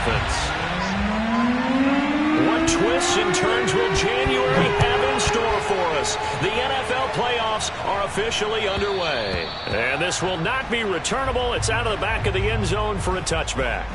Dolphins. What twists and turns will January have in store for us? The NFL playoffs are officially underway. And this will not be returnable. It's out of the back of the end zone for a touchback.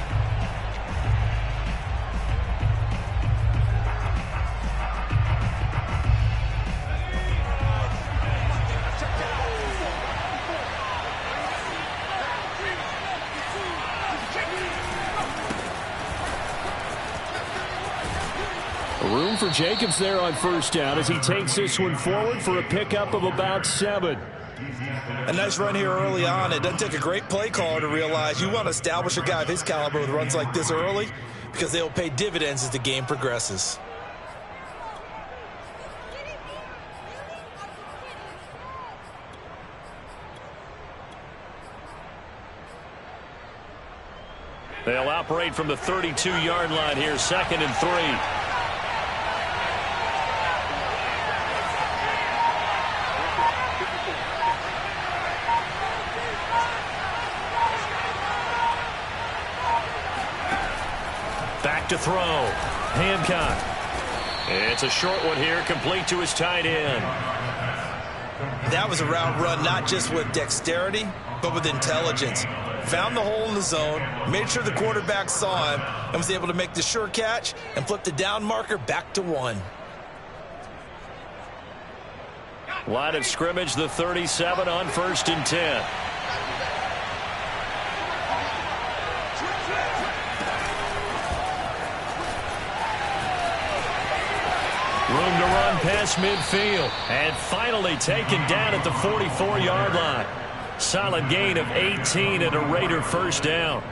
Room for Jacobs there on first down as he takes this one forward for a pickup of about 7. A nice run here early on. It doesn't take a great play caller to realize you want to establish a guy of his caliber with runs like this early because they will pay dividends as the game progresses. They'll operate from the 32-yard line here, 2nd and 3. Back to throw. Hancock. It's a short one here, complete to his tight end. That was a route run not just with dexterity, but with intelligence. Found the hole in the zone, made sure the quarterback saw him, and was able to make the sure catch and flip the down marker back to 1. Line of scrimmage, the 37 on 1st and 10. Room to run past midfield. And finally taken down at the 44-yard line. Solid gain of 18 and a Raider first down.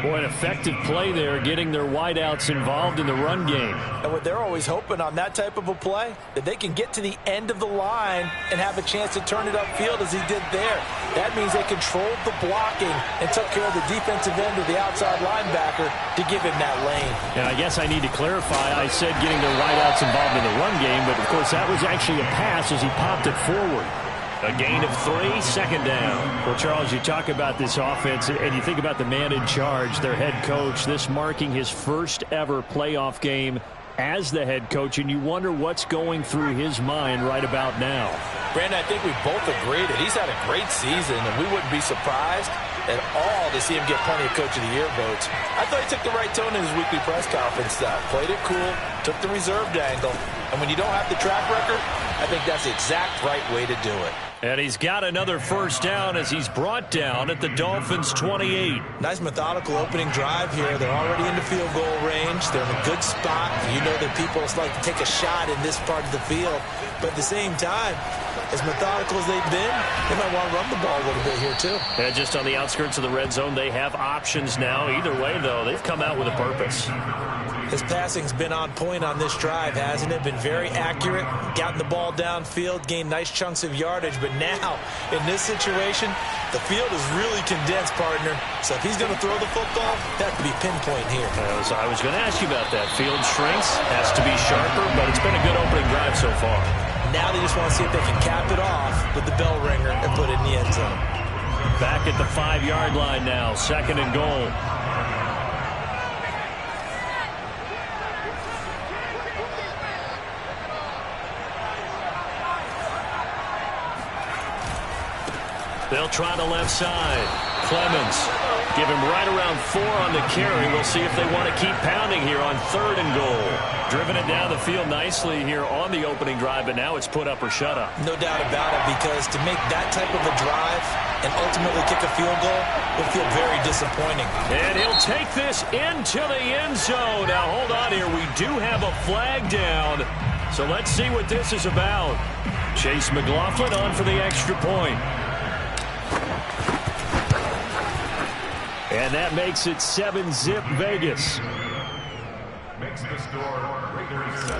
Boy, an effective play there, getting their wideouts involved in the run game. And what they're always hoping on that type of a play, that they can get to the end of the line and have a chance to turn it upfield as he did there. That means they controlled the blocking and took care of the defensive end of the outside linebacker to give him that lane. And I guess I need to clarify, I said getting their wideouts involved in the run game, but of course that was actually a pass as he popped it forward. A gain of 3, 2nd down. Well, Charles, you talk about this offense, and you think about the man in charge, their head coach, this marking his first ever playoff game as the head coach, and you wonder what's going through his mind right about now. Brandon, I think we both agree that he's had a great season, and we wouldn't be surprised at all to see him get plenty of Coach of the Year votes. I thought he took the right tone in his weekly press conference. Played it cool, took the reserved angle, and when you don't have the track record, I think that's the exact right way to do it. And he's got another first down as he's brought down at the Dolphins' 28. Nice methodical opening drive here. They're already into field goal range. They're in a good spot. You know that people like to take a shot in this part of the field. But at the same time, as methodical as they've been, they might want to run the ball a little bit here too. And just on the outskirts of the red zone, they have options now. Either way, though, they've come out with a purpose. His passing's been on point on this drive, hasn't it? Been very accurate, gotten the ball downfield, gained nice chunks of yardage. But now, in this situation, the field is really condensed, partner. So if he's going to throw the football, that could be pinpoint here. I was going to ask you about that. Field shrinks, has to be sharper, but it's been a good opening drive so far. Now they just want to see if they can cap it off with the bell ringer and put it in the end zone. Back at the 5-yard line now, 2nd and goal. They'll try the left side. Clemens, give him right around 4 on the carry. We'll see if they want to keep pounding here on 3rd and goal. Driven it down the field nicely here on the opening drive, but now it's put up or shut up. No doubt about it, because to make that type of a drive and ultimately kick a field goal would feel very disappointing. And he'll take this into the end zone. Now, hold on here. We do have a flag down, so let's see what this is about. Chase McLaughlin on for the extra point. And that makes it 7-zip Vegas. Makes the score Raiders 7.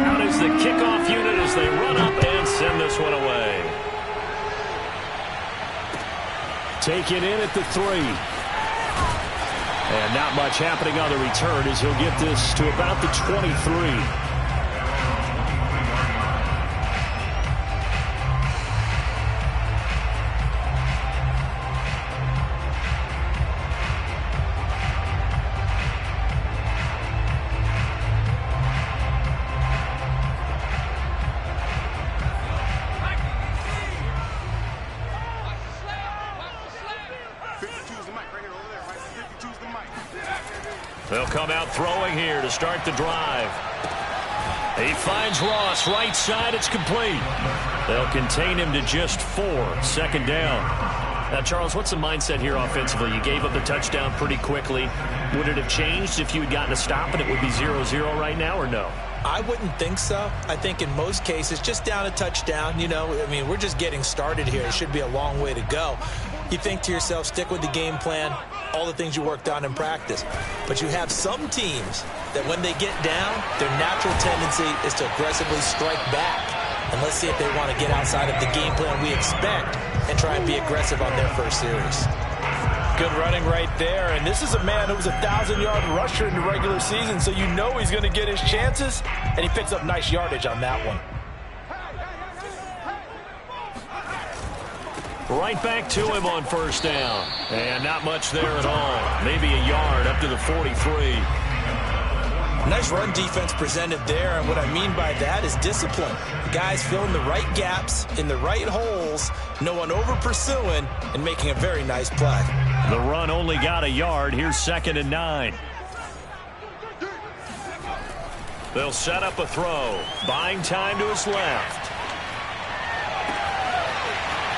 Out is the kickoff unit as they run up and send this one away. Taken in at the 3. And not much happening on the return as he'll get this to about the 23. They'll come out throwing here to start the drive. He finds Ross, right side, it's complete. They'll contain him to just 4, 2nd down. Now, Charles, what's the mindset here offensively? You gave up the touchdown pretty quickly. Would it have changed if you had gotten a stop and it would be 0-0 right now, or no? I wouldn't think so. I think in most cases, just down a touchdown, you know, I mean, we're just getting started here. It should be a long way to go. You think to yourself, stick with the game plan, all the things you worked on in practice. But you have some teams that when they get down, their natural tendency is to aggressively strike back. And let's see if they want to get outside of the game plan we expect and try and be aggressive on their first series. Good running right there, and this is a man who was a 1,000-yard rusher in the regular season, so you know he's going to get his chances, and he picks up nice yardage on that one. Right back to him on 1st down. And not much there at all. Maybe a yard up to the 43. Nice run defense presented there, and what I mean by that is discipline. Guys filling the right gaps in the right holes, no one over pursuing, and making a very nice play. The run only got a yard. Here's 2nd and 9. They'll set up a throw. Buying time to his left.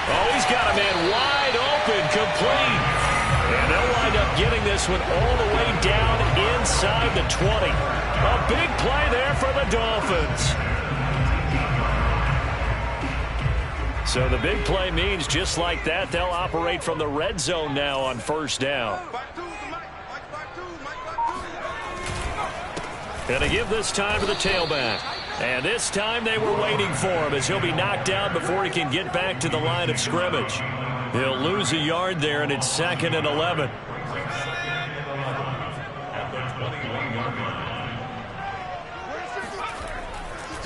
Oh, he's got a man wide open, complete. And they'll wind up getting this one all the way down inside the 20. A big play there for the Dolphins. So the big play means just like that, they'll operate from the red zone now on 1st down. Gonna give this time to the tailback. And this time they were waiting for him as he'll be knocked down before he can get back to the line of scrimmage. He'll lose a yard there, and it's 2nd and 11.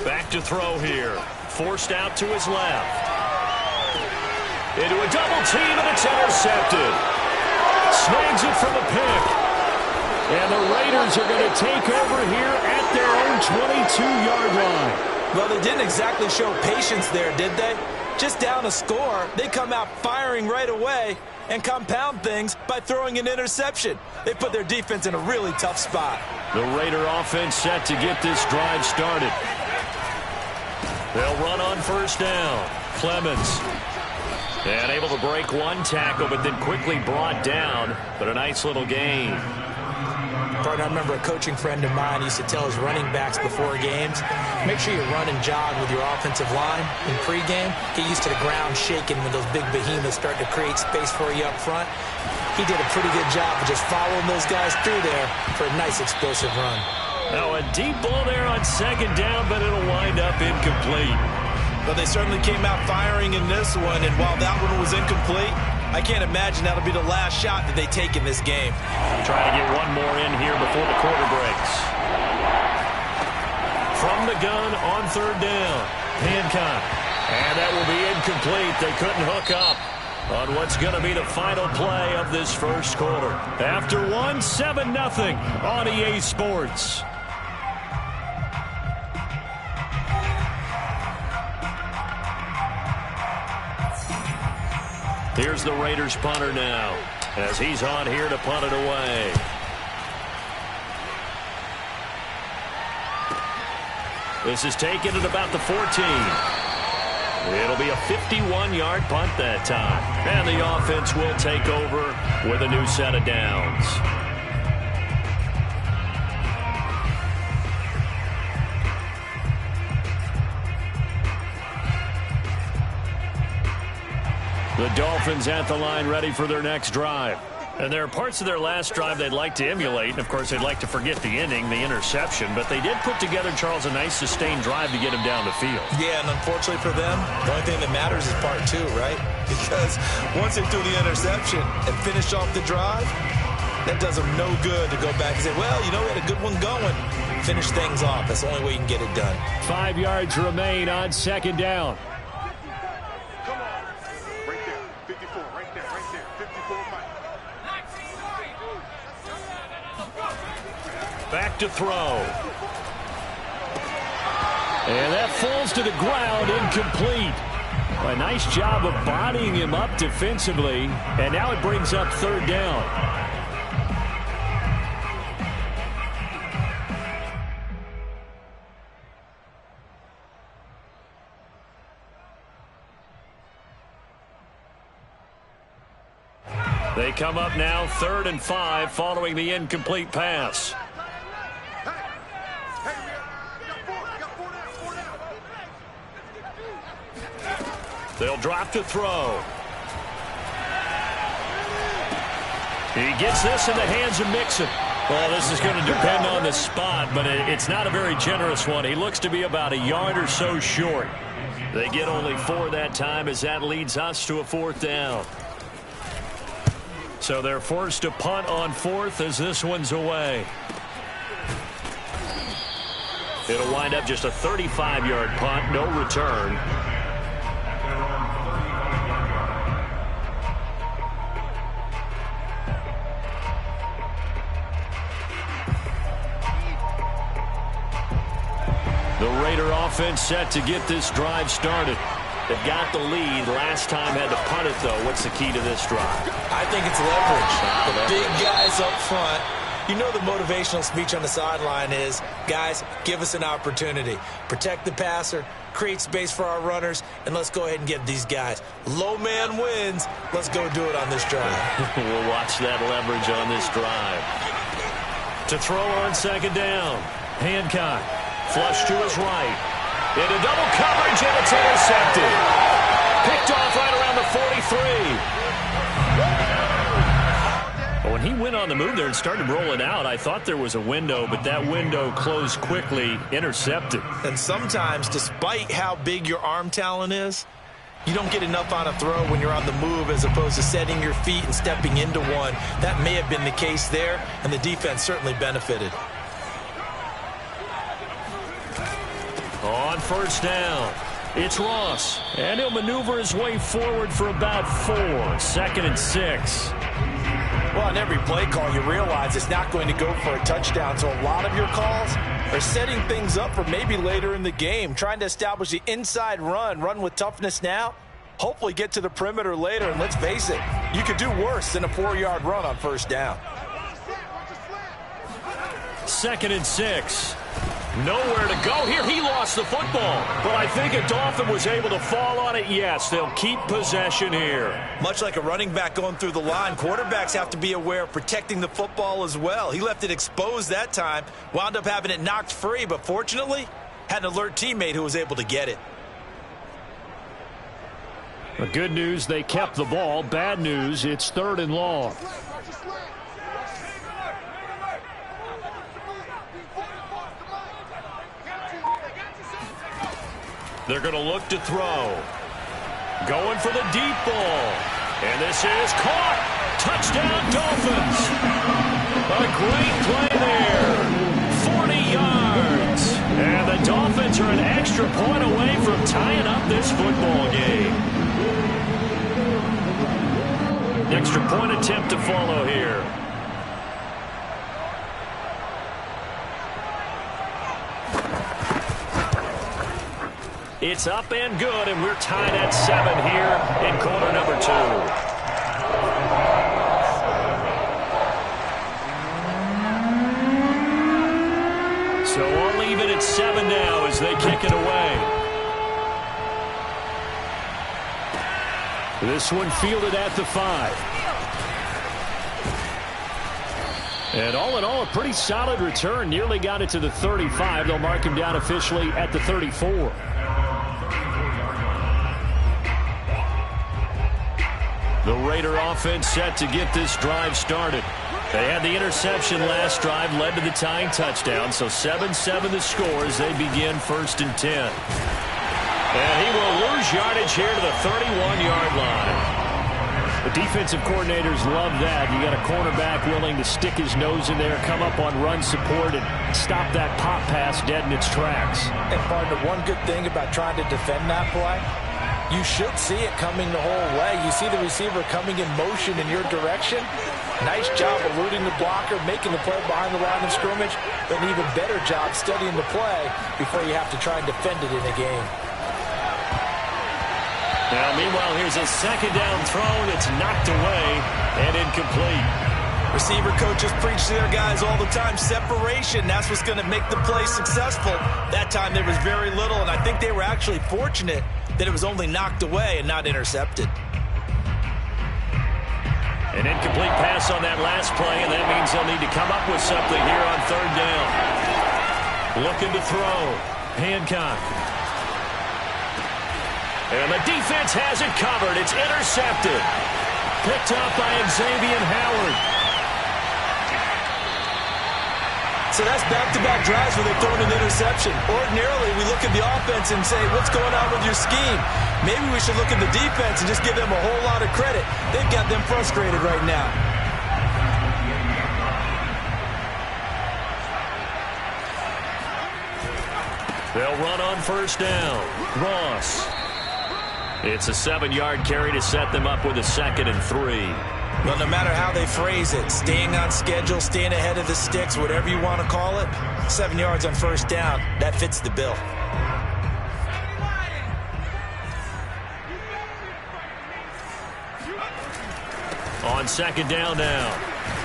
Back to throw here. Forced out to his left. Into a double team, and it's intercepted. Snags it for the pick. And the Raiders are going to take over here at their own 22-yard line. Well, they didn't exactly show patience there, did they? Just down a score, they come out firing right away and compound things by throwing an interception. They put their defense in a really tough spot. The Raider offense set to get this drive started. They'll run on 1st down. Clemens. And able to break one tackle, but then quickly brought down. But a nice little gain. Partner, I remember a coaching friend of mine used to tell his running backs before games, make sure you run and jog with your offensive line in pregame. Get used to the ground shaking when those big behemoths start to create space for you up front. He did a pretty good job of just following those guys through there for a nice explosive run. Now a deep ball there on 2nd down, but it'll wind up incomplete. But they certainly came out firing in this one, and while that one was incomplete, I can't imagine that'll be the last shot that they take in this game. Trying to get one more in here before the quarter breaks. From the gun on 3rd down. Hancock. And that will be incomplete. They couldn't hook up on what's going to be the final play of this 1st quarter. After 7-0 on EA Sports. Here's the Raiders punter now as he's on here to punt it away. This is taken at about the 14. It'll be a 51-yard punt that time. And the offense will take over with a new set of downs. The Dolphins at the line ready for their next drive. And there are parts of their last drive they'd like to emulate. And, of course, they'd like to forget the inning, the interception. But they did put together, Charles, a nice sustained drive to get him down the field. Yeah, and unfortunately for them, the only thing that matters is part 2, right? Because once they threw the interception and finished off the drive, that does them no good to go back and say, well, you know, we had a good one going. Finish things off. That's the only way you can get it done. 5 yards remain on 2nd down. Back to throw. And that falls to the ground, incomplete. A nice job of bodying him up defensively. And now it brings up 3rd down. They come up now 3rd and 5 following the incomplete pass. They'll drop to throw. He gets this in the hands of Mixon. Well, this is going to depend on the spot, but it's not a very generous one. He looks to be about a yard or so short. They get only 4 that time as that leads us to a 4th down. So they're forced to punt on 4th as this one's away. It'll wind up just a 35-yard punt, no return. The Raider offense set to get this drive started. They've got the lead. Last time had to punt it, though. What's the key to this drive? I think it's leverage. The big guys up front. You know the motivational speech on the sideline is, guys, give us an opportunity. Protect the passer, create space for our runners, and let's go ahead and get these guys. Low man wins. Let's go do it on this drive. We'll watch that leverage on this drive. To throw on 2nd down. Hancock. Flush to his right. Into double coverage, and it's intercepted. Picked off right around the 43. When he went on the move there and started rolling out, I thought there was a window, but that window closed quickly, intercepted. And sometimes, despite how big your arm talent is, you don't get enough on a throw when you're on the move as opposed to setting your feet and stepping into one. That may have been the case there, and the defense certainly benefited. On 1st down, it's Ross, and he'll maneuver his way forward for about 4. 2nd and 6. Well, on every play call, you realize it's not going to go for a touchdown, so a lot of your calls are setting things up for maybe later in the game, trying to establish the inside run with toughness now, hopefully get to the perimeter later, and let's face it, you could do worse than a 4-yard run on 1st down. 2nd and 6. Nowhere to go here. He lost the football. But I think a Dolphin was able to fall on it. Yes, they'll keep possession here. Much like a running back going through the line, quarterbacks have to be aware of protecting the football as well. He left it exposed that time, wound up having it knocked free, but fortunately, had an alert teammate who was able to get it. The good news, they kept the ball. Bad news, it's 3rd and long. They're going to look to throw. Going for the deep ball. And this is caught. Touchdown, Dolphins. A great play there. 40 yards. And the Dolphins are an extra point away from tying up this football game. Extra point attempt to follow here. It's up and good, and we're tied at 7 here in quarter number 2. So I'll leave it at 7 now as they kick it away. This one fielded at the 5. And all in all, a pretty solid return. Nearly got it to the 35. They'll mark him down officially at the 34. The Raider offense set to get this drive started. They had the interception last drive, led to the tying touchdown, so 7-7 the score as they begin 1st and 10. And he will lose yardage here to the 31-yard line. The defensive coordinators love that. You got a cornerback willing to stick his nose in there, come up on run support, and stop that pop pass dead in its tracks. And partner, one good thing about trying to defend that play, you should see it coming the whole way. You see the receiver coming in motion in your direction. Nice job eluding the blocker, making the play behind the line of scrimmage, but an even better job studying the play before you have to try and defend it in a game. Now, meanwhile, here's a 2nd down throw that's knocked away and incomplete. Receiver coaches preach to their guys all the time. Separation, that's what's going to make the play successful. That time there was very little, and I think they were actually fortunate that it was only knocked away and not intercepted. An incomplete pass on that last play, and that means they'll need to come up with something here on third down. Looking to throw. Hancock. And the defense has it covered. It's intercepted. Picked up by Xavier Howard. So that's back-to-back drives where they've thrown an interception. Ordinarily, we look at the offense and say, what's going on with your scheme? Maybe we should look at the defense and just give them a whole lot of credit. They've got them frustrated right now. They'll run on first down. Ross. It's a 7-yard carry to set them up with a 2nd and 3. Well, no matter how they phrase it, staying on schedule, staying ahead of the sticks, whatever you want to call it, 7 yards on first down, that fits the bill. On 2nd down now,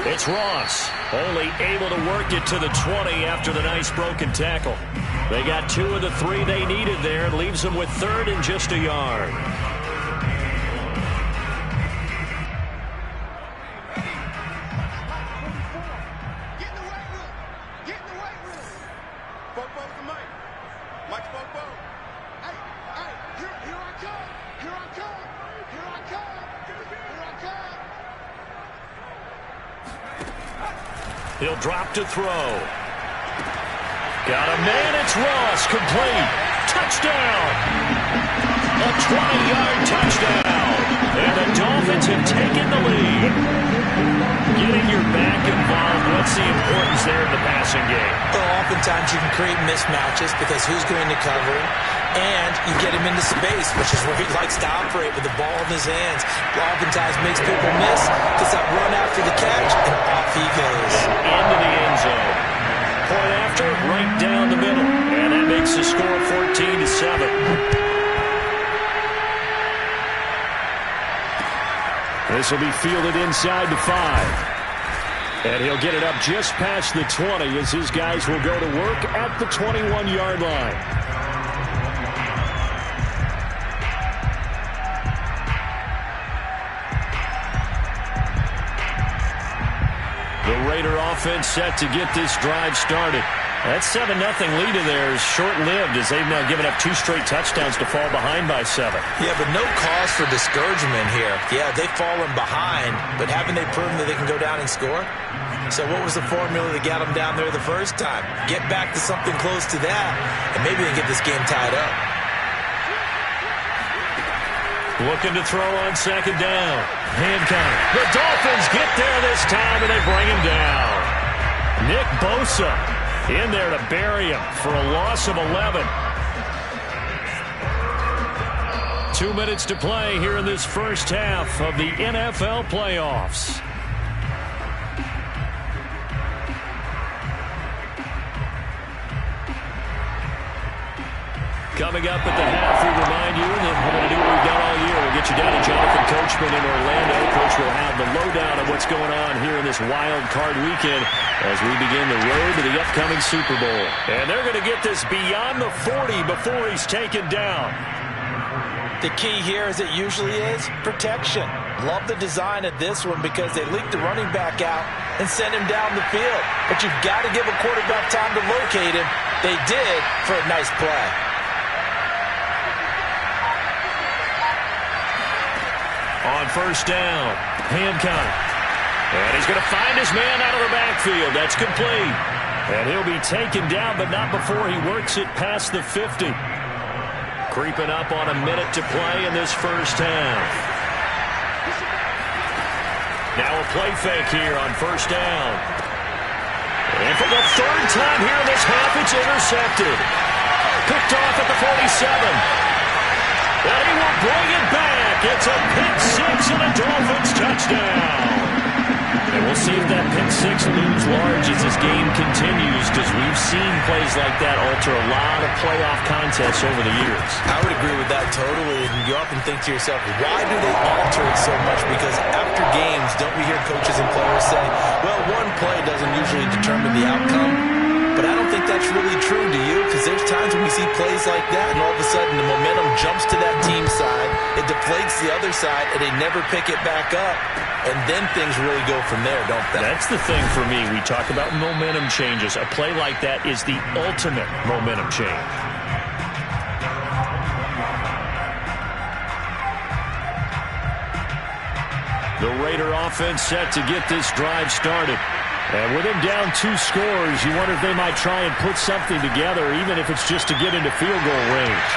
it's Ross. Only able to work it to the 20 after the nice broken tackle. They got 2 of the 3 they needed there. It leaves them with 3rd and just a yard. He'll drop to throw. Got a man, it's Ross, complete. Touchdown! A 20-yard touchdown. And the Dolphins have taken the lead. Getting your back involved, what's the importance there in the passing game? Well, oftentimes you can create mismatches because who's going to cover him? And you get him into space, which is where he likes to operate with the ball in his hands. Oftentimes makes people miss, gets that run after the catch, and off he goes. Into the end zone. Point after, right down the middle. And that makes the score 14-7. This will be fielded inside the 5. And he'll get it up just past the 20 as his guys will go to work at the 21-yard line. The Raider offense set to get this drive started. That 7-0 lead in there is short-lived as they've now given up 2 straight touchdowns to fall behind by 7. Yeah, but no cause for discouragement here. Yeah, they've fallen behind, but haven't they proven that they can go down and score? So what was the formula that got them down there the first time? Get back to something close to that, and maybe they get this game tied up. Looking to throw on 2nd down. Hancock. The Dolphins get there this time, and they bring him down. Nick Bosa in there to bury him for a loss of 11. 2 minutes to play here in this first half of the NFL playoffs. Coming up at the half, we remind you that we're going to do what we've done all year. We'll get you down to Jonathan Coachman in Orlando. Coach will have the lowdown of what's going on here in this wild card weekend as we begin the road to the upcoming Super Bowl. And they're going to get this beyond the 40 before he's taken down. The key here, as it usually is, protection. Love the design of this one because they leaked the running back out and sent him down the field. But you've got to give a quarterback time to locate him. They did for a nice play. On first down, Hancock. And he's going to find his man out of the backfield. That's complete. And he'll be taken down, but not before he works it past the 50. Creeping up on a minute to play in this first half. Now a play fake here on first down. And for the 3rd time here in this half, it's intercepted. Picked off at the 47. And he will bring it back. It's a pick 6 and a Dolphins touchdown. And we'll see if that pick 6 looms large as this game continues, because we've seen plays like that alter a lot of playoff contests over the years. I would agree with that totally. And you often think to yourself, why do they alter it so much? Because after games, don't we hear coaches and players say, well, one play doesn't usually determine the outcome. But I don't think that's really true, do you? Because there's times when we see plays plays like that, and all of a sudden the momentum jumps to that team side, it deflates the other side, and they never pick it back up, and then things really go from there, don't they? That's the thing for me. We talk about momentum changes. A play like that is the ultimate momentum change. The Raider offense set to get this drive started. And with him down 2 scores, you wonder if they might try and put something together, even if it's just to get into field goal range.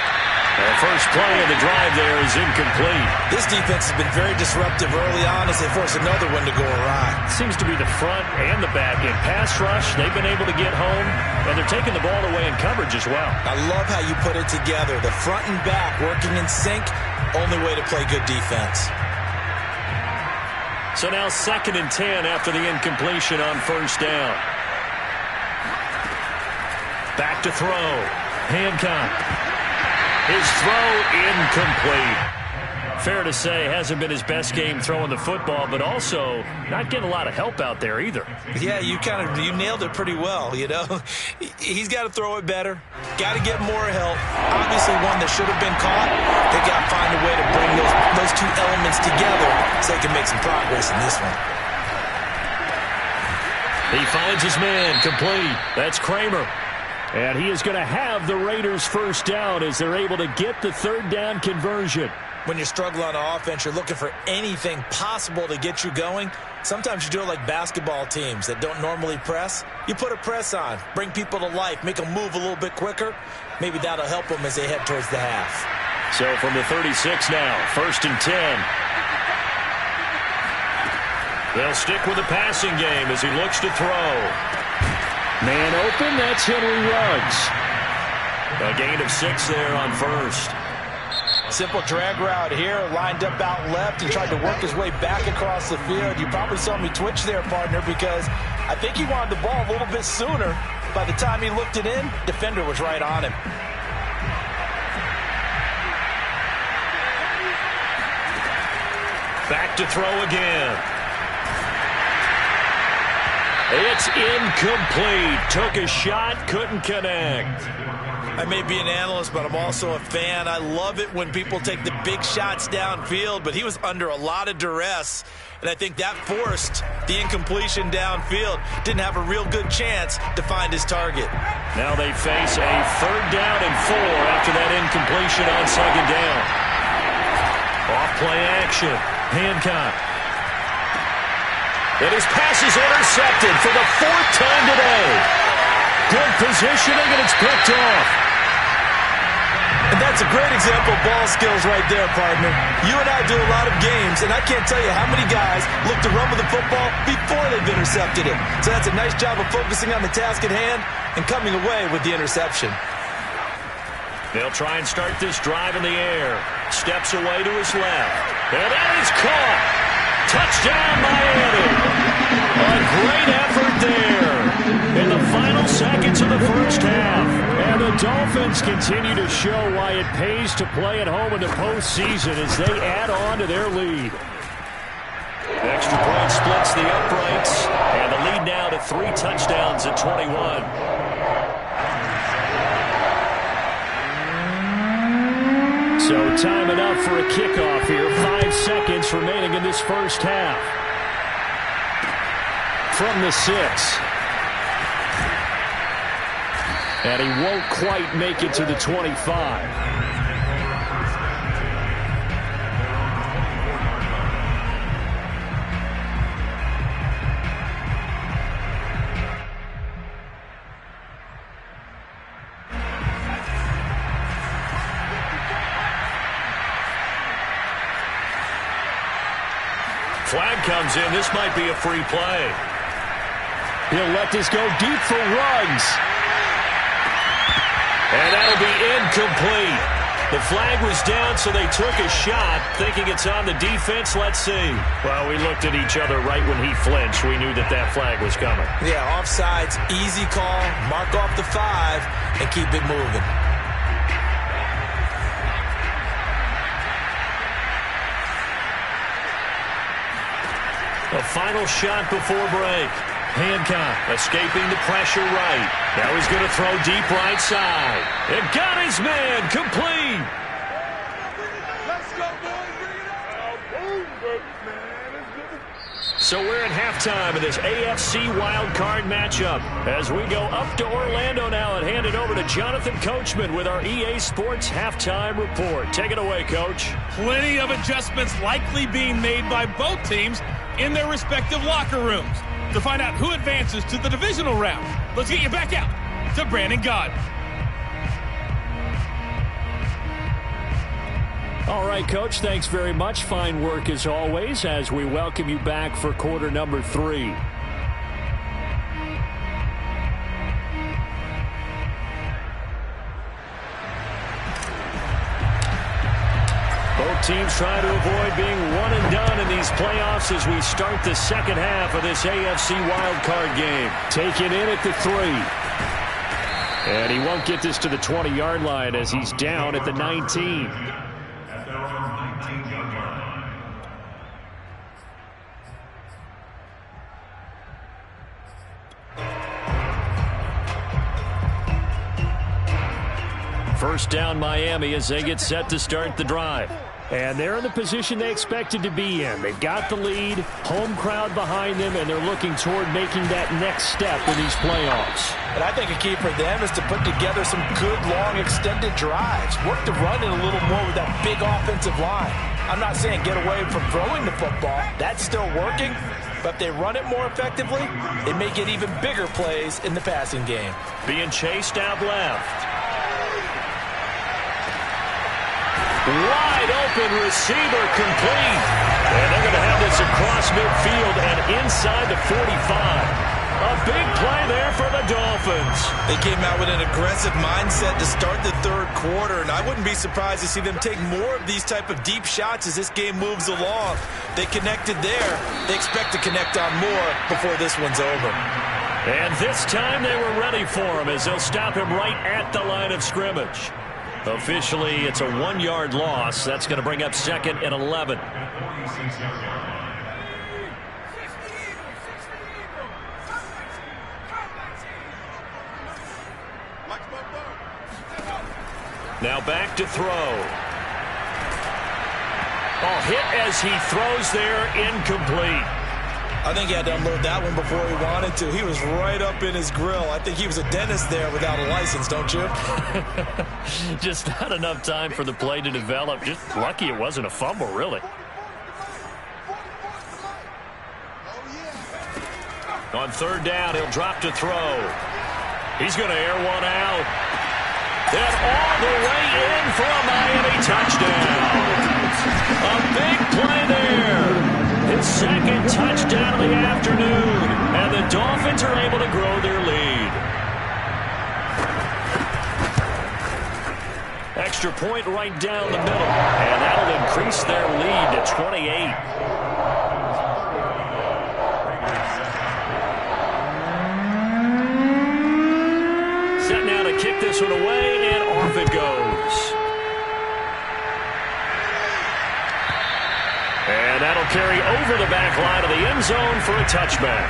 The first play of the drive there is incomplete. This defense has been very disruptive early on as they force another one to go awry. Seems to be the front and the back end. Pass rush, they've been able to get home, and they're taking the ball away in coverage as well. I love how you put it together. The front and back working in sync, only way to play good defense. So now 2nd and 10 after the incompletion on first down. Back to throw. Hancock. His throw incomplete. Fair to say, hasn't been his best game throwing the football, but also not getting a lot of help out there either. Yeah, you nailed it pretty well, you know. He's got to throw it better. Got to get more help. Obviously one that should have been caught. They got to find a way to bring those two elements together so they can make some progress in this one. He finds his man, complete. That's Kramer. And he is going to have the Raiders first down as they're able to get the 3rd down conversion. When you're struggling on offense, you're looking for anything possible to get you going. Sometimes you do it like basketball teams that don't normally press. You put a press on, bring people to life, make them move a little bit quicker. Maybe that'll help them as they head towards the half. So from the 36 now, 1st and 10. They'll stick with the passing game as he looks to throw. Man open, that's Henry Ruggs. A gain of 6 there on first. Simple drag route here, lined up out left. He tried to work his way back across the field. You probably saw me twitch there, partner, because I think he wanted the ball a little bit sooner. By the time he looked it in, defender was right on him. Back to throw again. It's incomplete. Took a shot, couldn't connect. I may be an analyst, but I'm also a fan. I love it when people take the big shots downfield, but he was under a lot of duress, and I think that forced the incompletion downfield. Didn't have a real good chance to find his target. Now they face a 3rd down and 4 after that incompletion on 2nd down. Off-play action. Hancock. And his pass is intercepted for the 4th time today. Good positioning, and it's picked off. And that's a great example of ball skills right there, partner. You and I do a lot of games, and I can't tell you how many guys look to run with the football before they've intercepted it. So that's a nice job of focusing on the task at hand and coming away with the interception. They'll try and start this drive in the air. Steps away to his left. And that is caught. Touchdown, Miami. A great effort there in the final seconds of the first half. And the Dolphins continue to show why it pays to play at home in the postseason as they add on to their lead. Extra point splits the uprights. And the lead now to 3 touchdowns at 21. So time enough for a kickoff here. 5 seconds remaining in this first half. From the 6. And he won't quite make it to the 25. Flag comes in. This might be a free play. He'll let this go deep for Ruggs. And that'll be incomplete. The flag was down, so they took a shot, thinking it's on the defense. Let's see. Well, we looked at each other right when he flinched. We knew that that flag was coming. Yeah, offsides, easy call. Mark off the 5 and keep it moving. A final shot before break. Hancock escaping the pressure right. Now he's going to throw deep right side. It got his man complete. So we're at halftime of this AFC wildcard matchup as we go up to Orlando now and hand it over to Jonathan Coachman with our EA Sports halftime report. Take it away, Coach. Plenty of adjustments likely being made by both teams in their respective locker rooms. To find out who advances to the divisional round, let's get you back out to Brandon Gaudin. All right, Coach, thanks very much. Fine work as always as we welcome you back for quarter number 3. Both teams trying to avoid being one and done in these playoffs as we start the second half of this AFC wildcard game. Taken in at the 3. And he won't get this to the 20-yard line as he's down at the 19. First down Miami as they get set to start the drive. And they're in the position they expected to be in. They've got the lead, home crowd behind them, and they're looking toward making that next step in these playoffs. And I think a key for them is to put together some good, long, extended drives. Work the run in a little more with that big offensive line. I'm not saying get away from throwing the football. That's still working. But if they run it more effectively, they may get even bigger plays in the passing game. Being chased out left. Wide open receiver complete. And they're going to have this across midfield and inside the 45. A big play there for the Dolphins. They came out with an aggressive mindset to start the third quarter, and I wouldn't be surprised to see them take more of these type of deep shots as this game moves along. They connected there. They expect to connect on more before this one's over. And this time they were ready for him as they'll stop him right at the line of scrimmage. Officially, it's a 1-yard loss. That's going to bring up 2nd and 11. Now back to throw. Oh, hit as he throws there, incomplete. I think he had to unload that one before he wanted to. He was right up in his grill. I think he was a dentist there without a license, don't you? Just not enough time for the play to develop. Just lucky it wasn't a fumble, really. On 3rd down, he'll drop to throw. He's going to air one out. Then all the way in for a Miami touchdown. A big play there. His 2nd touchdown of the afternoon. And the Dolphins are able to grow their lead. Extra point right down the middle. And that'll increase their lead to 28. Set now to kick this one away, and off it goes. And that'll carry over the back line of the end zone for a touchback.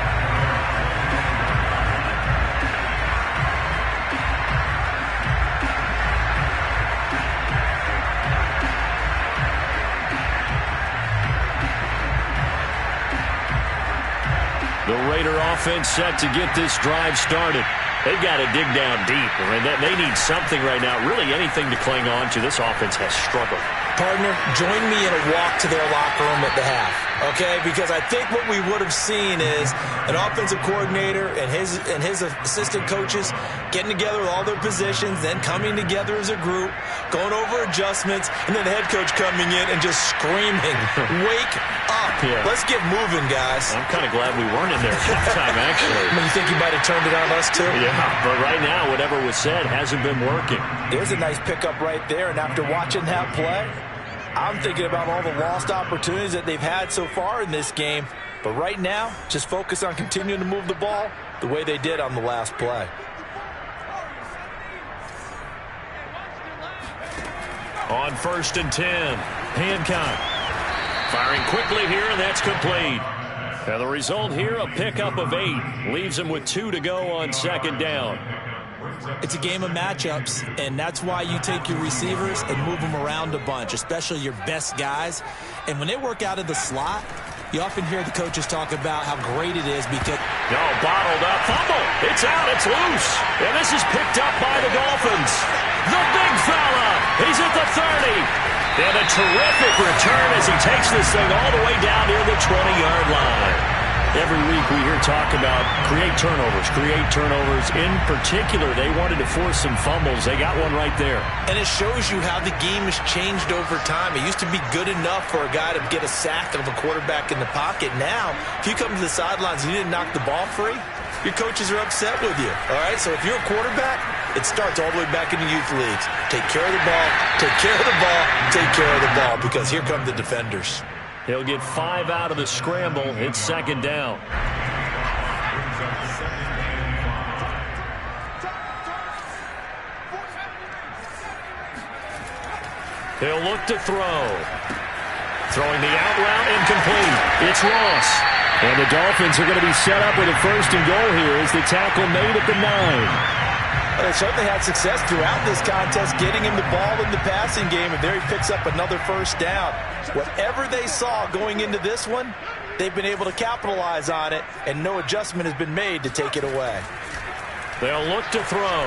The Raider offense set to get this drive started. They've got to dig down deep. I mean, they need something right now, really anything to cling on to. This offense has struggled. Partner, join me in a walk to their locker room at the half, okay? Because I think what we would have seen is an offensive coordinator and his assistant coaches getting together with all their positions, then coming together as a group, going over adjustments, and then the head coach coming in and just screaming, wake up. Yeah. Let's get moving, guys. I'm kind of glad we weren't in there at halftime, actually. I mean, you think you might have turned it on us, too? Yeah, but right now, whatever was said hasn't been working. There's a nice pickup right there, and after watching that play, I'm thinking about all the lost opportunities that they've had so far in this game. But right now, just focus on continuing to move the ball the way they did on the last play. On 1st and 10, Hancock firing quickly here, and that's complete. And the result here, a pickup of 8. Leaves him with 2 to go on second down. It's a game of matchups, and that's why you take your receivers and move them around a bunch, especially your best guys. And when they work out of the slot, you often hear the coaches talk about how great it is because... No, bottled up. Fumble. It's out. It's loose. And this is picked up by the Dolphins. The big fella. He's at the 30. And a terrific return as he takes this thing all the way down near the 20-yard line. Every week we hear talk about create turnovers. In particular, they wanted to force some fumbles. They got one right there. And it shows you how the game has changed over time. It used to be good enough for a guy to get a sack of a quarterback in the pocket. Now, if you come to the sidelines and you didn't knock the ball free, your coaches are upset with you. All right, so if you're a quarterback, it starts all the way back in the youth leagues. Take care of the ball, take care of the ball, take care of the ball, because here come the defenders. He'll get 5 out of the scramble. It's second down. He'll look to throw. Throwing the out route, incomplete. It's Ross. And the Dolphins are going to be set up with a 1st and goal here as the tackle made at the 9. They certainly had success throughout this contest, getting him the ball in the passing game, and there he picks up another 1st down. Whatever they saw going into this one, they've been able to capitalize on it, and no adjustment has been made to take it away. They'll look to throw.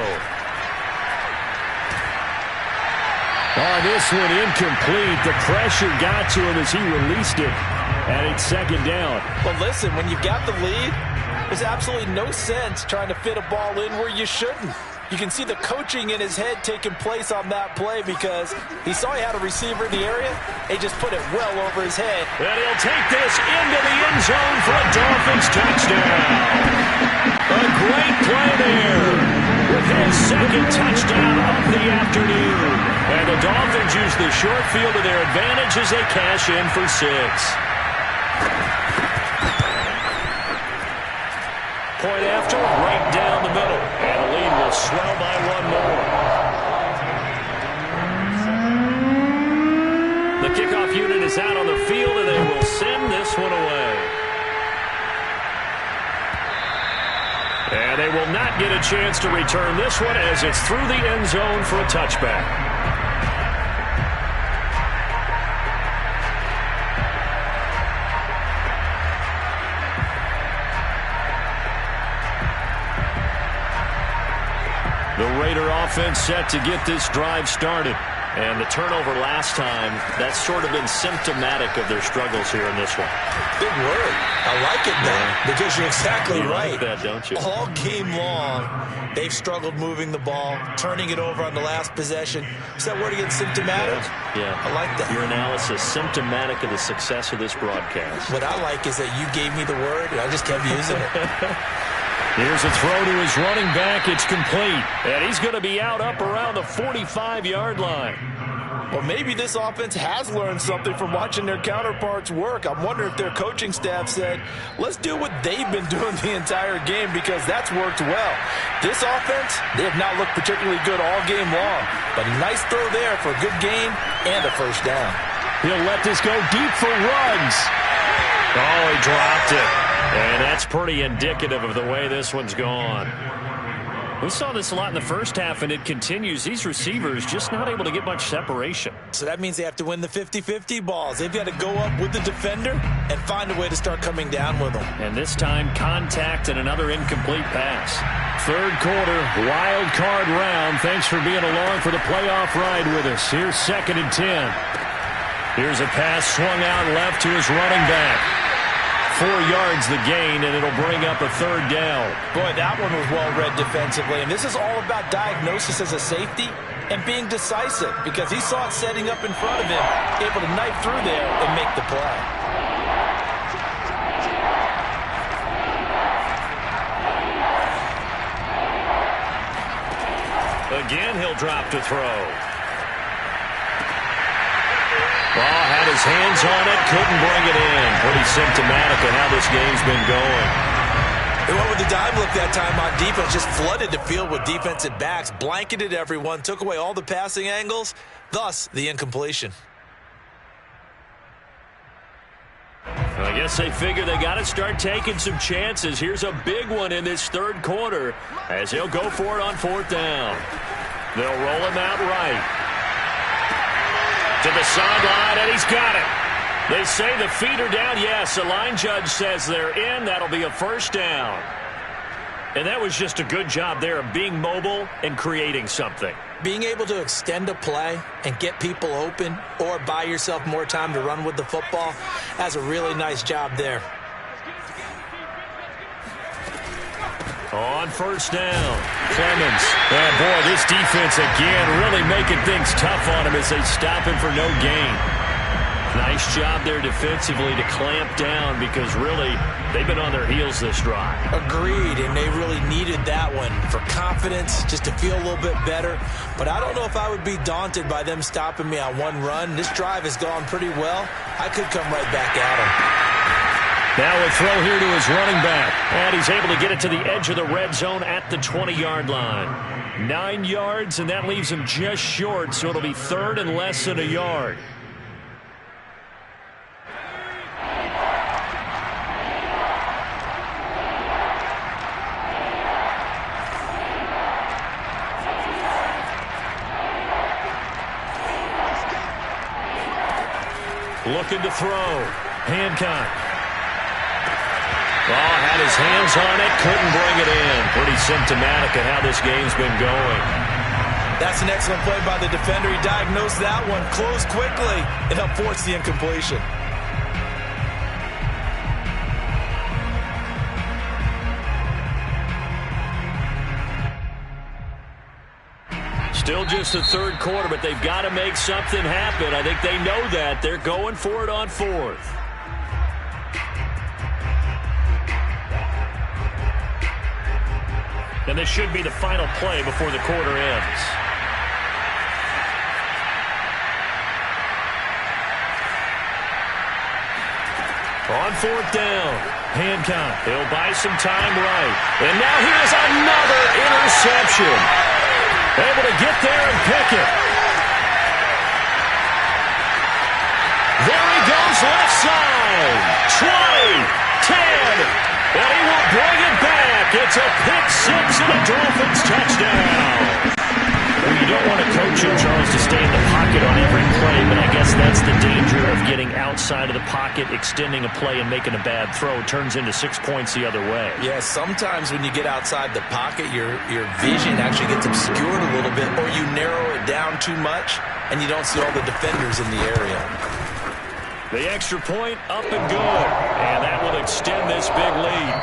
Oh, this one incomplete. The pressure got to him as he released it, and it's second down. But listen, when you've got the lead, there's absolutely no sense trying to fit a ball in where you shouldn't. You can see the coaching in his head taking place on that play because he saw he had a receiver in the area. He just put it well over his head. And he'll take this into the end zone for a Dolphins touchdown. A great play there with his 2nd touchdown of the afternoon. And the Dolphins use the short field to their advantage as they cash in for 6. Point after, right down the middle. And the lead will swell by 1 more. The kickoff unit is out on the field, and they will send this one away. And they will not get a chance to return this one as it's through the end zone for a touchback. The Raider offense set to get this drive started. And the turnover last time, that's sort of been symptomatic of their struggles here in this one. Big word. I like it, though, because you're exactly right. You like that, don't you? All game long, they've struggled moving the ball, turning it over on the last possession. Is that word again, symptomatic? Yeah. I like that. Your analysis, symptomatic of the success of this broadcast. What I like is that you gave me the word, and I just kept using it. Here's a throw to his running back. It's complete. And he's going to be out up around the 45-yard line. Well, maybe this offense has learned something from watching their counterparts work. I'm wondering if their coaching staff said, let's do what they've been doing the entire game because that's worked well. This offense, they have not looked particularly good all game long. But a nice throw there for a good gain and a 1st down. He'll let this go deep for Ruggs. Oh, he dropped it. And that's pretty indicative of the way this one's gone. We saw this a lot in the first half, and it continues. These receivers just not able to get much separation. So that means they have to win the 50-50 balls. They've got to go up with the defender and find a way to start coming down with them. And this time, contact and another incomplete pass. 3rd quarter, wild card round. Thanks for being along for the playoff ride with us. Here's 2nd and 10. Here's a pass swung out left to his running back. 4 yards the gain, and it'll bring up a 3rd down. Boy, that one was well read defensively. And this is all about diagnosis as a safety and being decisive because he saw it setting up in front of him, able to knife through there and make the play. Again, he'll drop to throw. Ball had his hands on it, couldn't bring it in. Pretty symptomatic of how this game's been going. They went with the dive look that time on defense, just flooded the field with defensive backs, blanketed everyone, took away all the passing angles, thus the incompletion. I guess they figure they got to start taking some chances. Here's a big one in this third quarter as he'll go for it on fourth down. They'll roll him out right. To the sideline, and he's got it. They say the feet are down. Yes, the line judge says they're in. That'll be a first down. And that was just a good job there of being mobile and creating something. Being able to extend a play and get people open or buy yourself more time to run with the football, that's a really nice job there. On first down, Clemens. And boy, this defense again really making things tough on him as they stop him for no gain. Nice job there defensively to clamp down because really they've been on their heels this drive. Agreed, and they really needed that one for confidence, just to feel a little bit better. But I don't know if I would be daunted by them stopping me on one run. This drive has gone pretty well. I could come right back at them. Now a throw here to his running back. And he's able to get it to the edge of the red zone at the 20-yard line. 9 yards, and that leaves him just short, so it'll be third and less than a yard. Looking to throw. Hancock. Oh, had his hands on it, couldn't bring it in. Pretty symptomatic of how this game's been going. That's an excellent play by the defender. He diagnosed that one, closed quickly, and helped force the incompletion. Still just the third quarter, but they've got to make something happen. I think they know that. They're going for it on fourth. And this should be the final play before the quarter ends. On fourth down, Hancock. He'll buy some time right. And now here's another interception. Able to get there and pick it. There he goes left side. 20, 10, and he will bring it back. It's a pick six and a Dolphins touchdown. Well, you don't want a coach in Charles to stay in the pocket on every play, but I guess that's the danger of getting outside of the pocket, extending a play, and making a bad throw. It turns into 6 points the other way. Yeah, sometimes when you get outside the pocket, your vision actually gets obscured a little bit, or you narrow it down too much, and you don't see all the defenders in the area. The extra point up and good, and that will extend this big lead.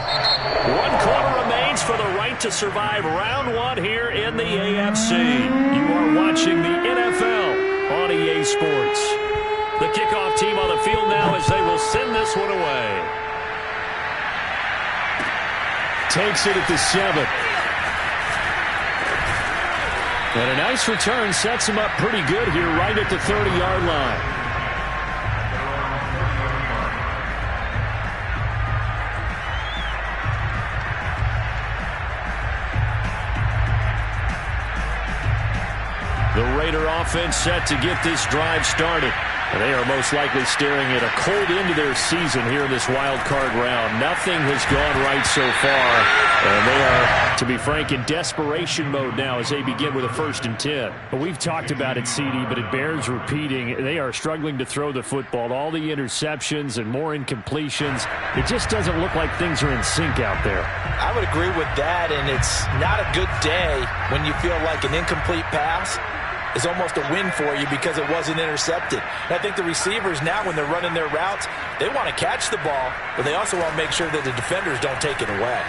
1 quarter remains for the right to survive round one here in the AFC. You are watching the NFL on EA Sports. The kickoff team on the field now as they will send this one away. Takes it at the 7. And a nice return sets him up pretty good here right at the 30-yard line. The Raider offense set to get this drive started. And they are most likely staring at a cold end to their season here in this wild card round. Nothing has gone right so far. And they are, to be frank, in desperation mode now as they begin with a 1st and 10. Well, we've talked about it, CD, but it bears repeating. They are struggling to throw the football. All the interceptions and more incompletions. It just doesn't look like things are in sync out there. I would agree with that, and it's not a good day when you feel like an incomplete pass is almost a win for you because it wasn't intercepted. And I think the receivers now, when they're running their routes, they want to catch the ball, but they also want to make sure that the defenders don't take it away.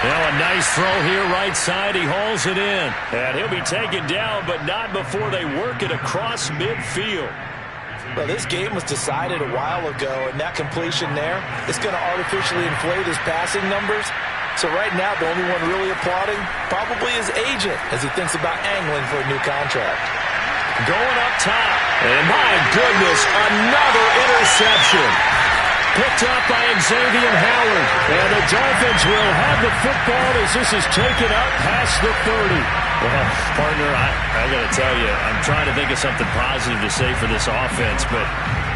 Now a nice throw here right side. He hauls it in. And he'll be taken down, but not before they work it across midfield. Well, this game was decided a while ago, and that completion there is going to artificially inflate his passing numbers. So right now, the only one really applauding probably his agent as he thinks about angling for a new contract. Going up top. And my goodness, another interception. picked up by Xavier Howard. And the Dolphins will have the football as this is taken up past the 30. Well, partner, I got to tell you, I'm trying to think of something positive to say for this offense, but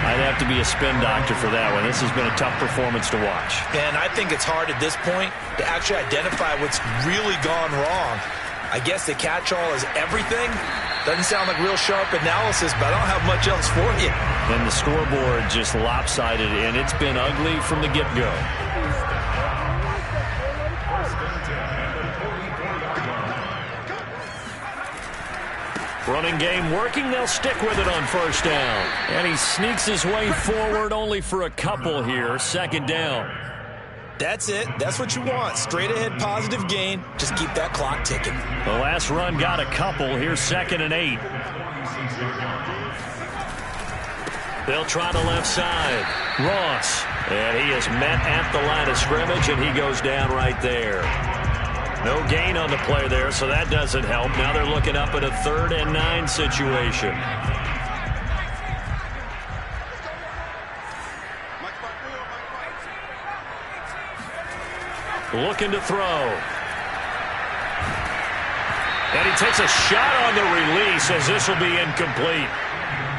I'd have to be a spin doctor for that one. This has been a tough performance to watch. And I think it's hard at this point to actually identify what's really gone wrong. I guess the catch-all is everything. Doesn't sound like real sharp analysis, but I don't have much else for you. And the scoreboard just lopsided, and it's been ugly from the get-go. Running game working. They'll stick with it on first down. And he sneaks his way forward only for a couple here. Second down. That's it. That's what you want. Straight ahead positive gain. Just keep that clock ticking. The last run got a couple. Here's 2nd and 8. They'll try the left side. Ross. And he is met at the line of scrimmage, and he goes down right there. No gain on the play there, so that doesn't help. Now they're looking up at a 3rd and 9 situation. Looking to throw. And he takes a shot on the release as this will be incomplete.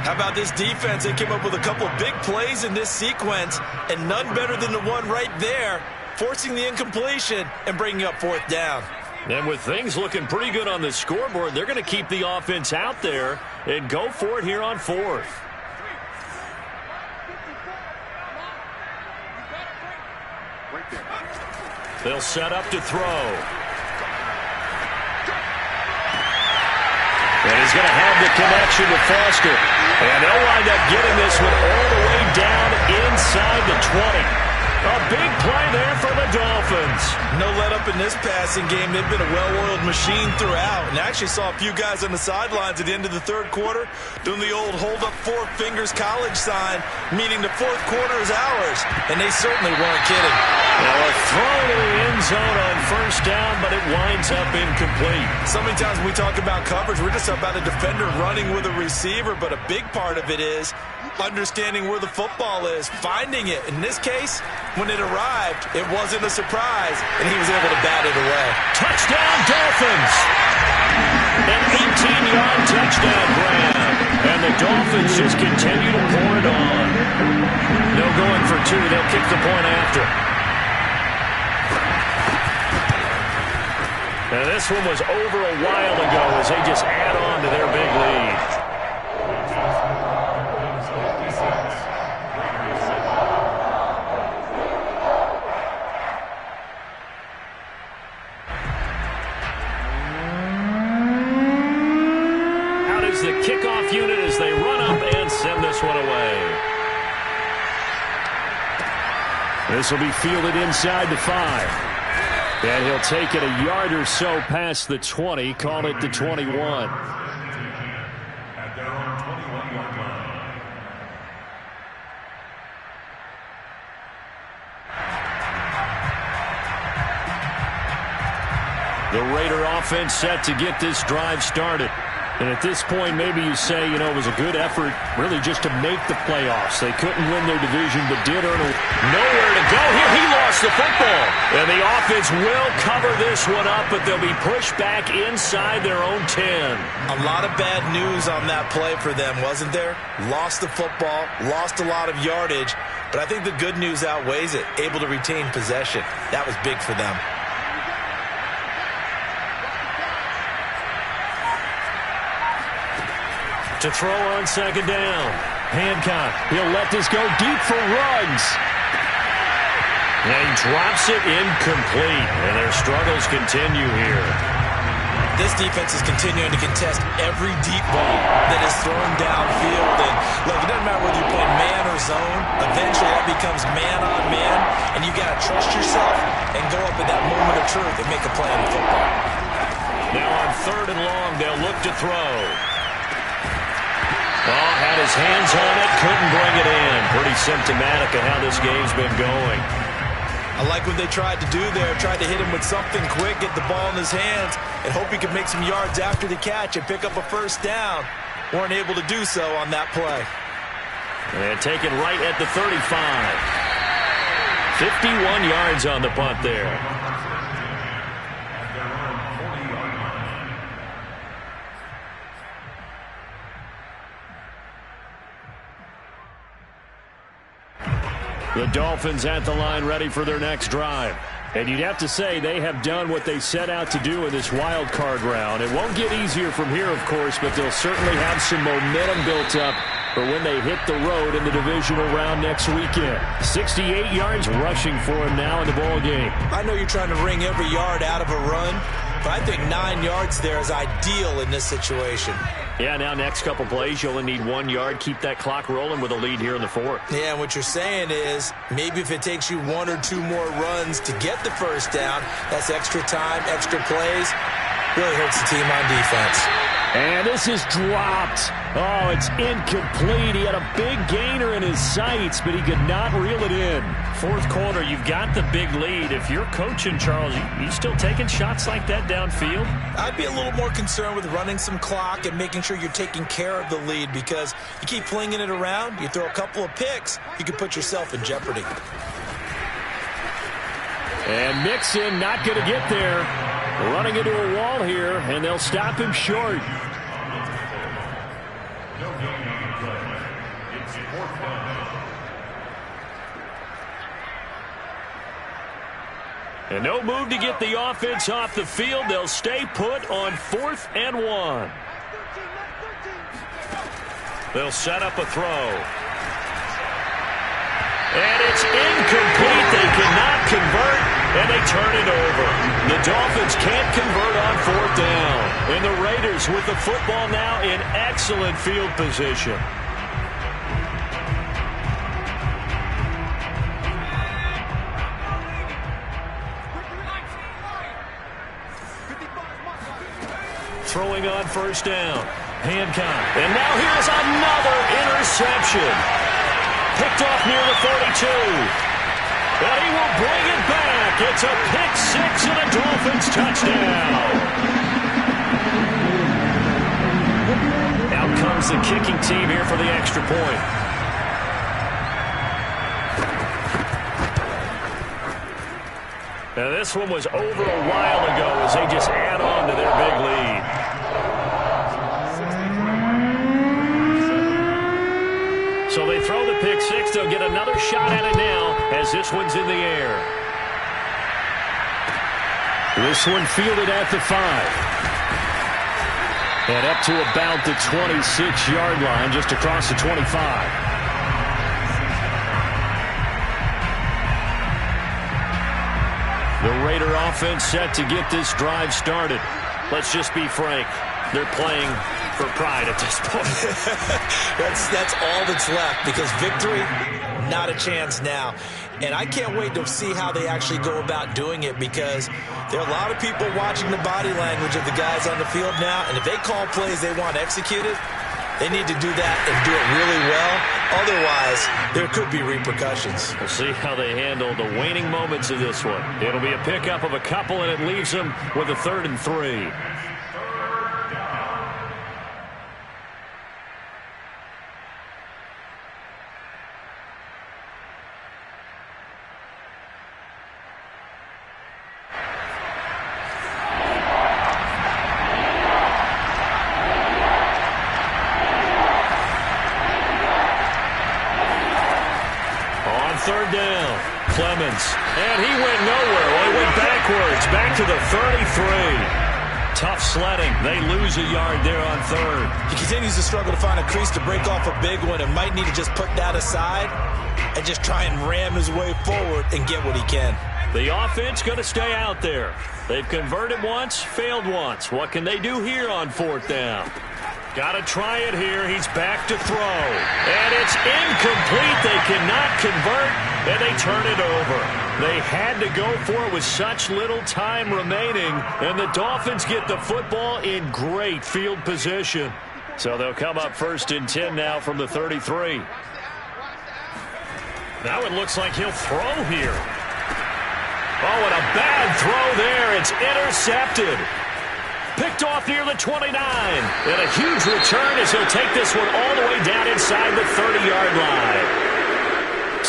How about this defense? They came up with a couple big plays in this sequence, and none better than the one right there, forcing the incompletion and bringing up 4th down. And with things looking pretty good on the scoreboard, they're going to keep the offense out there and go for it here on 4th. They'll set up to throw. And he's going to have the connection to Foster. And they'll wind up getting this one all the way down inside the 20. A big play there for the Dolphins. No let up in this passing game. They've been a well-oiled machine throughout. And I actually saw a few guys on the sidelines at the end of the 3rd quarter doing the old hold up 4 fingers college sign, meaning the 4th quarter is ours. And they certainly weren't kidding. Now a throw to the end zone on first down, but it winds up incomplete. So many times when we talk about coverage, we're just about a defender running with a receiver, but a big part of it is understanding where the football is, finding it. In this case, when it arrived, it wasn't a surprise, and he was able to bat it away. Touchdown, Dolphins! An 18-yard touchdown grab. And the Dolphins just continue to pour it on. No going for 2. They'll kick the point after. Now this one was over a while ago as they just add on to their big lead. The kickoff unit as they run up and send this one away. This will be fielded inside the 5. And he'll take it a yard or so past the 20, call it the 21. At their own 21-yard line. The Raider offense set to get this drive started. And at this point, maybe you say, you know, it was a good effort really just to make the playoffs. They couldn't win their division, but did earn nowhere to go here. He lost the football. And the offense will cover this one up, but they'll be pushed back inside their own 10. A lot of bad news on that play for them, wasn't there? Lost the football, lost a lot of yardage, but I think the good news outweighs it. Able to retain possession. That was big for them. To throw on second down. Hancock, he'll let this go deep for Ruggs. And he drops it incomplete. And their struggles continue here. This defense is continuing to contest every deep ball that is thrown downfield. And look, it doesn't matter whether you play man or zone. Eventually that becomes man on man. And you got to trust yourself and go up at that moment of truth and make a play on the football. Now on 3rd and long, they'll look to throw. Oh, had his hands on it, couldn't bring it in. Pretty symptomatic of how this game's been going. I like what they tried to do there, tried to hit him with something quick, get the ball in his hands, and hope he could make some yards after the catch and pick up a first down. Weren't able to do so on that play. And taken right at the 35. 51 yards on the punt there. The Dolphins at the line ready for their next drive. And you'd have to say they have done what they set out to do in this wild card round. It won't get easier from here, of course, but they'll certainly have some momentum built up for when they hit the road in the divisional round next weekend. 68 yards rushing for him now in the ball game. I know you're trying to wring every yard out of a run, but I think 9 yards there is ideal in this situation. Yeah, now next couple plays, you only need 1 yard. Keep that clock rolling with a lead here in the fourth. Yeah, and what you're saying is maybe if it takes you 1 or 2 more runs to get the first down, that's extra time, extra plays. Really hurts the team on defense. And this is dropped. Oh, it's incomplete. He had a big gainer in his sights, but he could not reel it in. Fourth quarter, you've got the big lead. If you're coaching, Charles, you still taking shots like that downfield? I'd be a little more concerned with running some clock and making sure you're taking care of the lead, because you keep flinging it around, you throw a couple of picks, you can put yourself in jeopardy. And Mixon not going to get there. Running into a wall here, and they'll stop him short. And no move to get the offense off the field. They'll stay put on 4th and 1. They'll set up a throw. And it's incomplete. They cannot convert, and they turn it over. The Dolphins can't convert on 4th down. And the Raiders with the football now in excellent field position. Throwing on 1st down. Hancock. And now here's another interception. Picked off near the 42. And he will bring it back. It's a pick 6 and a Dolphins touchdown. Out comes the kicking team here for the extra point. Now this one was over a while ago as they just add on to their big lead. So they throw the pick 6. They'll get another shot at it now as this one's in the air. This one fielded at the 5. And up to about the 26-yard line, just across the 25. The Raider offense set to get this drive started. Let's just be frank. They're playing for pride at this point. That's all that's left, because victory, not a chance now. And I can't wait to see how they actually go about doing it, because there are a lot of people watching the body language of the guys on the field now, and if they call plays they want executed, they need to do that and do it really well. Otherwise, there could be repercussions. We'll see how they handle the waning moments of this one. It'll be a pickup of a couple, and it leaves them with a 3rd and 3. And he went nowhere. Well, he went backwards, back to the 33. Tough sledding. They lose a yard there on 3rd. He continues to struggle to find a crease to break off a big one, and might need to just put that aside and just try and ram his way forward and get what he can. The offense going to stay out there. They've converted once, failed once. What can they do here on 4th down? Got to try it here. He's back to throw. And it's incomplete. They cannot convert, and they turn it over. They had to go for it with such little time remaining, and the Dolphins get the football in great field position. So they'll come up 1st and 10 now from the 33. Now it looks like he'll throw here. Oh, and a bad throw there. It's intercepted. Picked off near the 29. And a huge return as he'll take this one all the way down inside the 30-yard line.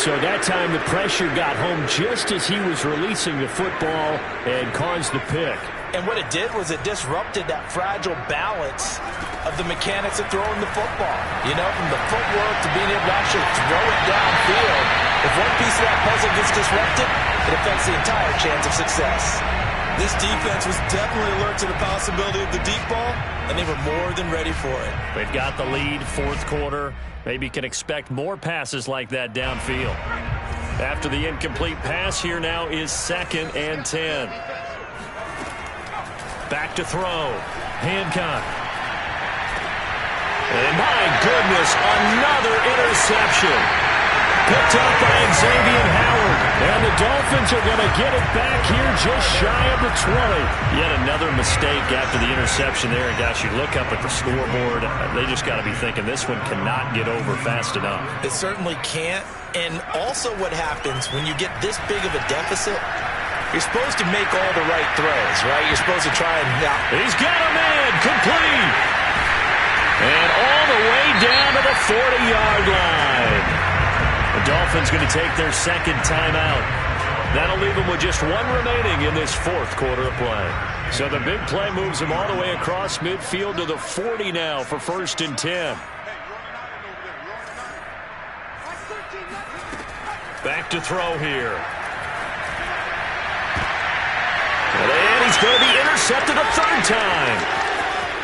So that time the pressure got home just as he was releasing the football and caused the pick. And what it did was it disrupted that fragile balance of the mechanics of throwing the football. You know, from the footwork to being able to actually throw it downfield. If one piece of that puzzle gets disrupted, it affects the entire chance of success. This defense was definitely alert to the possibility of the deep ball, and they were more than ready for it. They've got the lead, fourth quarter. Maybe can expect more passes like that downfield. After the incomplete pass, here now is 2nd and 10. Back to throw. Hancock. And my goodness, another interception. Picked up by Xavier Howard. And the Dolphins are going to get it back here just shy of the 20. Yet another mistake after the interception there. And gosh, you look up at the scoreboard, they just got to be thinking this one cannot get over fast enough. It certainly can't. And also what happens when you get this big of a deficit, you're supposed to make all the right throws, right? You're supposed to try and... He's got a man, complete. And all the way down to the 40-yard line. The Dolphins going to take their second timeout. That'll leave them with just one remaining in this fourth quarter of play. So the big play moves them all the way across midfield to the 40 now for 1st and 10. Back to throw here. And he's going to be intercepted a third time.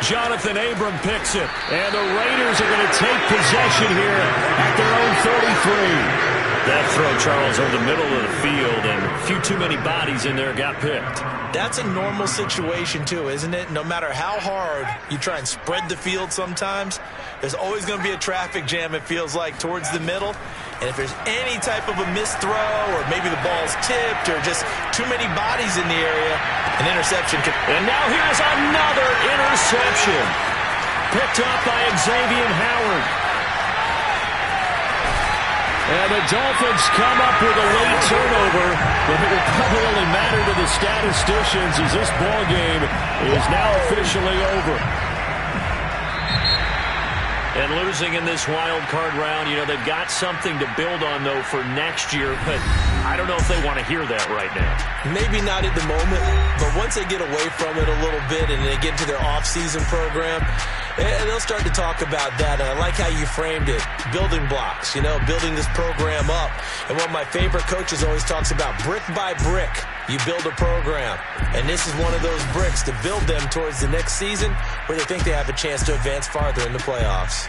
Jonathan Abram picks it, and the Raiders are going to take possession here at their own 33. That throw, Charles, over the middle of the field, and a few too many bodies in there got picked. That's a normal situation, too, isn't it? No matter how hard you try and spread the field sometimes, there's always going to be a traffic jam, it feels like, towards the middle. And if there's any type of a missed throw or maybe the ball's tipped or just too many bodies in the area, an interception can... And now here's another interception. Picked up by Xavier Howard. And the Dolphins come up with a late turnover, but it will probably only matter to the statisticians as this ball game is now officially over. And losing in this wild card round, you know, they've got something to build on, though, for next year. But I don't know if they want to hear that right now. Maybe not at the moment, but once they get away from it a little bit and they get into their off-season program, they'll start to talk about that. And I like how you framed it, building blocks, you know, building this program up. And one of my favorite coaches always talks about brick by brick, you build a program. And this is one of those bricks to build them towards the next season where they think they have a chance to advance farther in the playoffs.